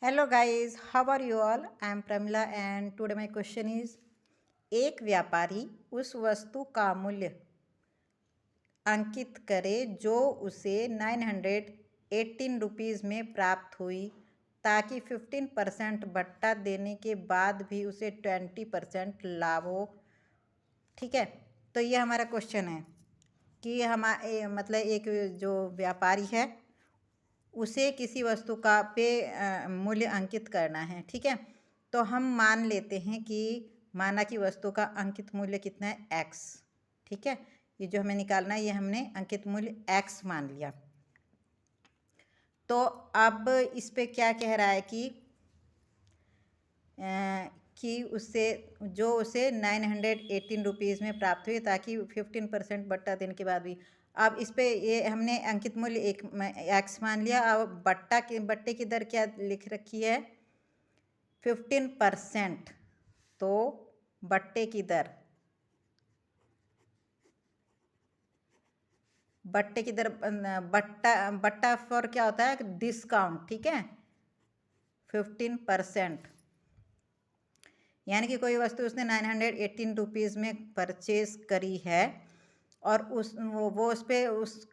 Hello guys, how are you all? I am Pramila and today my question is एक व्यापारी उस वस्तु का मूल्य अंकित करे जो उसे 918 रुपीज़ में प्राप्त हुई ताकि 15% बट्टा देने के बाद भी उसे 20% लाभ हो। ठीक है, तो ये हमारा क्वेश्चन है कि मतलब एक जो व्यापारी है उसे किसी वस्तु का मूल्य अंकित करना है। ठीक है, तो हम मान लेते हैं कि माना कि वस्तु का अंकित मूल्य कितना है x। ठीक है, ये जो हमें निकालना है ये हमने अंकित मूल्य x मान लिया। तो अब इस पे क्या कह रहा है कि उसे 918 रुपीज़ में प्राप्त हुई ताकि 15% बट्टा देने के बाद भी। अब इस पे ये हमने अंकित मूल्य x मान लिया। अब बट्टे की दर क्या लिख रखी है 15%। तो बट्टे की दर बट्टा फॉर क्या होता है डिस्काउंट। ठीक है, 15%, यानी कि कोई वस्तु उसने 918 रुपीज़ में परचेज करी है और वो उस पे उस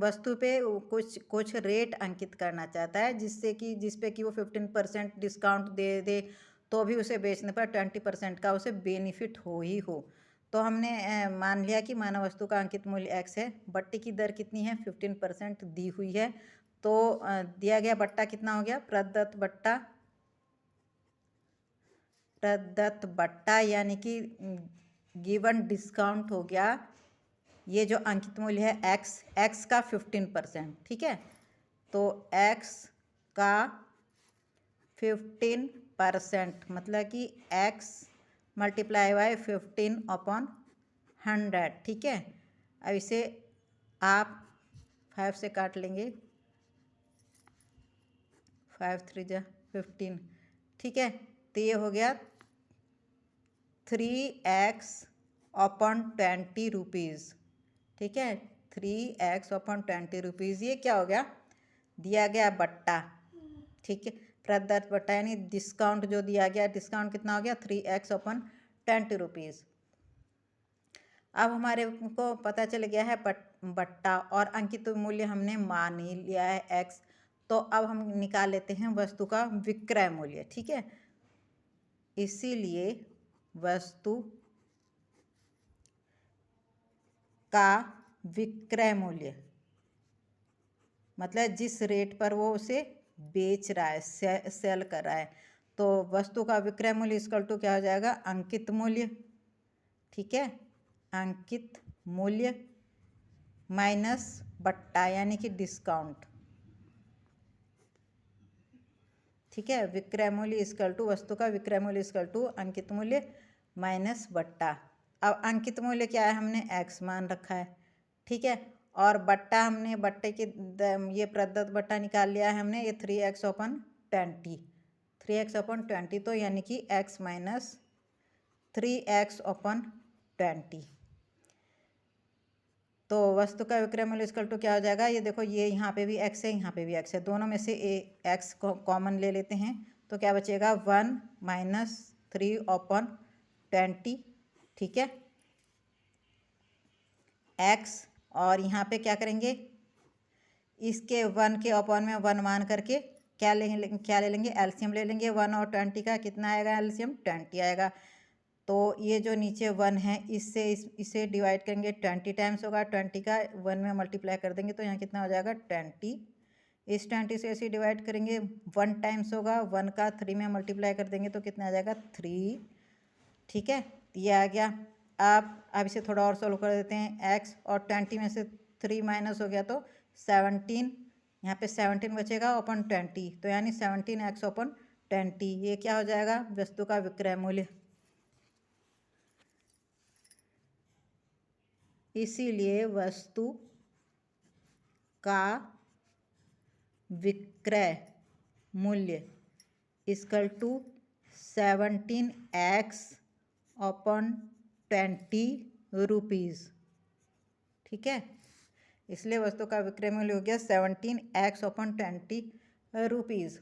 वस्तु पे कुछ रेट अंकित करना चाहता है जिस पे कि वो 15% डिस्काउंट दे दे तो भी उसे बेचने पर 20% का उसे बेनिफिट हो ही हो। तो हमने मान लिया कि मानव वस्तु का अंकित मूल्य x है, बट्टे की दर कितनी है 15% दी हुई है। तो दिया गया बट्टा कितना हो गया प्रदत्त बट्टा यानी कि गिवन डिस्काउंट हो गया ये जो अंकित मूल्य है x का 15%। ठीक है, तो x का 15% मतलब कि x मल्टीप्लाई बाय 15/100। ठीक है, अब इसे आप 5 से काट लेंगे, 5 3 जा 15। ठीक है, तो ये हो गया 3x/20 रुपीज़। ठीक है, 3x/20 रुपीज़। ये क्या हो गया दिया गया बट्टा। ठीक है, प्रदत्त बट्टा यानी डिस्काउंट जो दिया गया, डिस्काउंट कितना हो गया 3x/20 रुपीज़। अब हमारे को पता चल गया है बट्टा और अंकित मूल्य हमने मान ही लिया है x। तो अब हम निकाल लेते हैं वस्तु का विक्रय मूल्य। ठीक है, इसीलिए वस्तु का विक्रय मूल्य मतलब जिस रेट पर वो उसे बेच रहा है, सेल कर रहा है, तो वस्तु का विक्रय मूल्य इक्वल टू क्या हो जाएगा अंकित मूल्य। ठीक है, अंकित मूल्य माइनस बट्टा यानी कि डिस्काउंट। ठीक है, विक्रय मूल्य इक्वल टू वस्तु का विक्रय मूल्य इक्वल टू अंकित मूल्य माइनस बट्टा। अब अंकित मूल्य क्या है हमने x मान रखा है। ठीक है, और बट्टा हमने बट्टे के ये प्रदत्त बट्टा निकाल लिया है हमने, ये 3x/20 3x/20। तो यानी कि x माइनस 3x/20। तो वस्तु का विक्रय मूल्य इक्वल टू क्या हो जाएगा, ये देखो ये यहाँ पे भी x है यहाँ पे भी x है, दोनों में से x को कॉमन ले लेते हैं तो क्या बचेगा 1 माइनस 3/20। ठीक है, x और यहाँ पे क्या करेंगे इसके 1 के अपॉन में 1 मान करके क्या ले लेंगे एलसीएम ले लेंगे। 1 और 20 का कितना आएगा एलसीएम 20 आएगा। तो ये जो नीचे 1 है इसे डिवाइड करेंगे 20 टाइम्स होगा, 20 का 1 में मल्टीप्लाई कर देंगे तो यहाँ कितना हो जाएगा 20। इस 20 से ऐसे डिवाइड करेंगे 1 टाइम्स होगा, 1 का 3 में मल्टीप्लाई कर देंगे तो कितना आ जाएगा 3। ठीक है, ये आ गया। अब इसे थोड़ा और सोल्व कर देते हैं, x और 20 में से 3 माइनस हो गया तो 17, यहाँ पे 17 बचेगा अपन 20, तो यानी 17x/20। ये क्या हो जाएगा वस्तु का विक्रय मूल्य। इसीलिए वस्तु का विक्रय मूल्य इक्वल टू 17x/20 रुपीज़। ठीक है, इसलिए वस्तु का विक्रय मूल्य हो गया 17x/20 रुपीज़।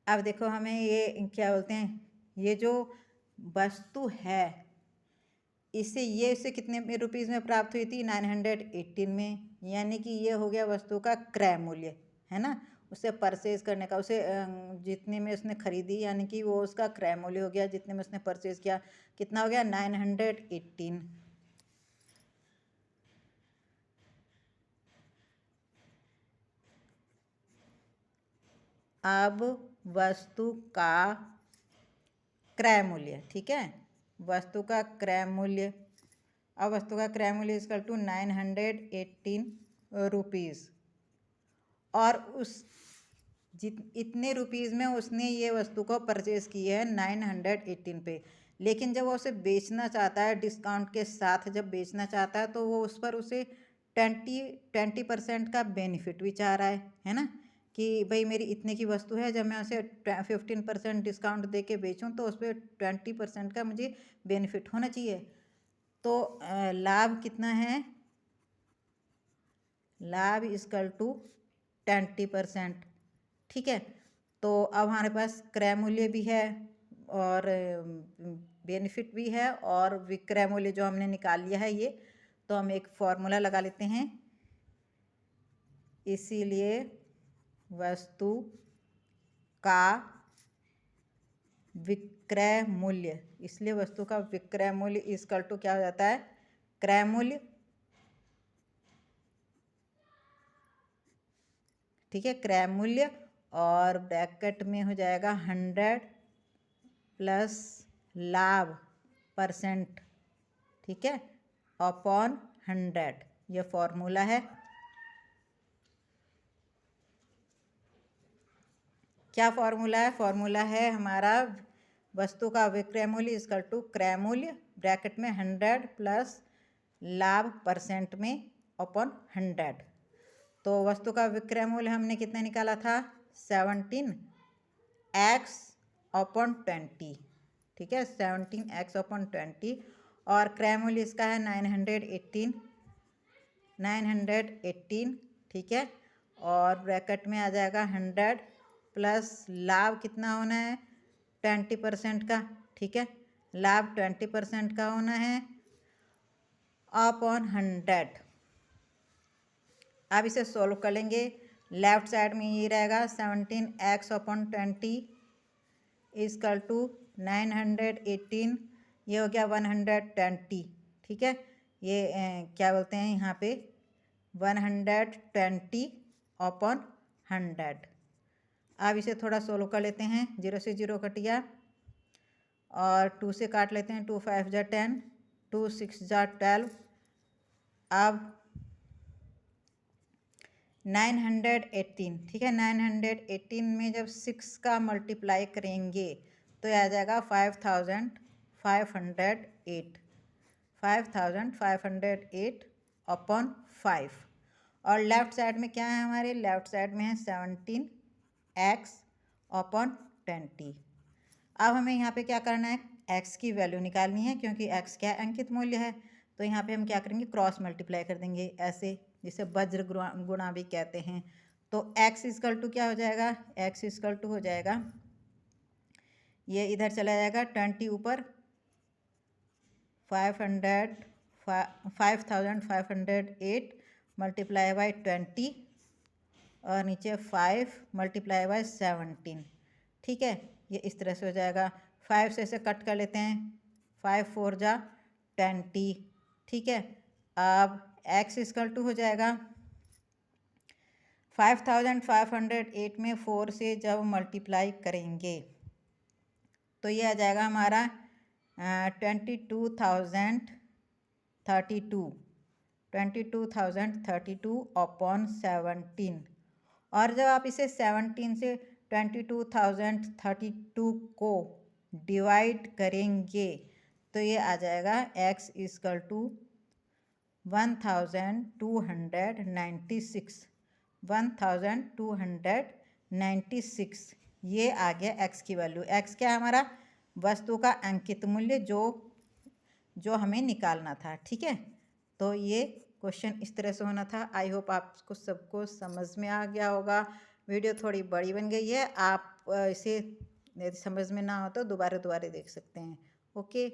अब देखो हमें ये क्या बोलते हैं, ये जो वस्तु है इसे कितने में रुपीज़ में प्राप्त हुई थी, 918 में, यानी कि ये हो गया वस्तु का क्रय मूल्य, है ना। उसे परचेज करने का, उसे जितने में उसने खरीदी यानी कि वो उसका क्रय मूल्य हो गया, जितने में उसने परचेज किया कितना हो गया, 918। अब वस्तु का क्रय मूल्य, ठीक है, वस्तु का क्रय मूल्य, अब वस्तु का क्रय मूल्य इक्वल टू 918 रुपीज़, और उस इतने रुपीज़ में उसने ये वस्तु को परचेज़ की है 918 पे, लेकिन जब वो उसे बेचना चाहता है डिस्काउंट के साथ, जब बेचना चाहता है तो वो उस पर उसे 20% का बेनिफिट भी चाह रहा है ना, कि भाई मेरी इतने की वस्तु है, जब मैं उसे 15% डिस्काउंट दे के बेचूँ तो उस पर 20% का मुझे बेनिफिट होना चाहिए। तो लाभ कितना है, लाभ इक्वल टू 20%, ठीक है। तो अब हमारे पास क्रय मूल्य भी है और बेनिफिट भी है और विक्रय मूल्य जो हमने निकाल लिया है ये, तो हम एक फॉर्मूला लगा लेते हैं। इसीलिए वस्तु का विक्रय मूल्य, इसलिए वस्तु का विक्रय मूल्य इक्वल टू क्या हो जाता है, क्रय मूल्य, ठीक है, क्रय मूल्य, और ब्रैकेट में हो जाएगा 100 प्लस लाभ परसेंट, ठीक है, अपॉन 100, ये फॉर्मूला है। क्या फॉर्मूला है, फॉर्मूला है हमारा वस्तु का विक्रय मूल्य इक्वल टू क्रय मूल्य, ब्रैकेट में 100 प्लस लाभ परसेंट में अपॉन 100। तो वस्तु का विक्रय मूल्य हमने कितना निकाला था, 17x अपॉन 20, ठीक है, 17x अपॉन 20, और क्रय मूल्य इसका है 918, ठीक है, और ब्रैकेट में आ जाएगा 100 प्लस लाभ कितना होना है, 20% का, ठीक है, लाभ 20% का होना है अपॉन 100। अब इसे सॉल्व कर लेंगे, लेफ्ट साइड में ये रहेगा 17x अपॉन 20 इक्वल टू 918, ये हो गया 120, ठीक है, ये क्या बोलते हैं यहाँ पे 120 अपॉन 100। अब इसे थोड़ा सोल्व कर लेते हैं, 0 से 0 कट गया और 2 से काट लेते हैं, 2 5 जा 10, 2 6 जा 12। अब 918, ठीक है, 918 में जब 6 का मल्टीप्लाई करेंगे तो आ जाएगा 5508, 5508 अपॉन 5, और लेफ्ट साइड में क्या है हमारे, लेफ्ट साइड में है 17x अपॉन 20। अब हमें यहाँ पे क्या करना है, x की वैल्यू निकालनी है, क्योंकि x क्या अंकित मूल्य है, तो यहाँ पे हम क्या करेंगे, क्रॉस मल्टीप्लाई कर देंगे ऐसे, जिसे वज्र गुणा भी कहते हैं। तो x इक्वल टू क्या हो जाएगा, x इक्वल टू हो जाएगा, ये इधर चला जाएगा 20 ऊपर, 5508 मल्टीप्लाई बाई 20, और नीचे 5 मल्टीप्लाई बाई 17, ठीक है, ये इस तरह से हो जाएगा। 5 से इसे कट कर लेते हैं, 5 4 जा 20, ठीक है। अब x इक्वल टू हो जाएगा 5508 में 4 से जब मल्टीप्लाई करेंगे तो ये आ जाएगा हमारा 22,032 अपॉन 17, और जब आप इसे 17 से 22,032 को डिवाइड करेंगे तो ये आ जाएगा x इक्वल टू 1296, ये आ गया x की वैल्यू। x क्या है हमारा, वस्तु का अंकित मूल्य जो हमें निकालना था, ठीक है। तो ये क्वेश्चन इस तरह से होना था। आई होप आपको सबको समझ में आ गया होगा। वीडियो थोड़ी बड़ी बन गई है, आप इसे यदि समझ में ना हो तो दोबारा दोबारा देख सकते हैं। ओके।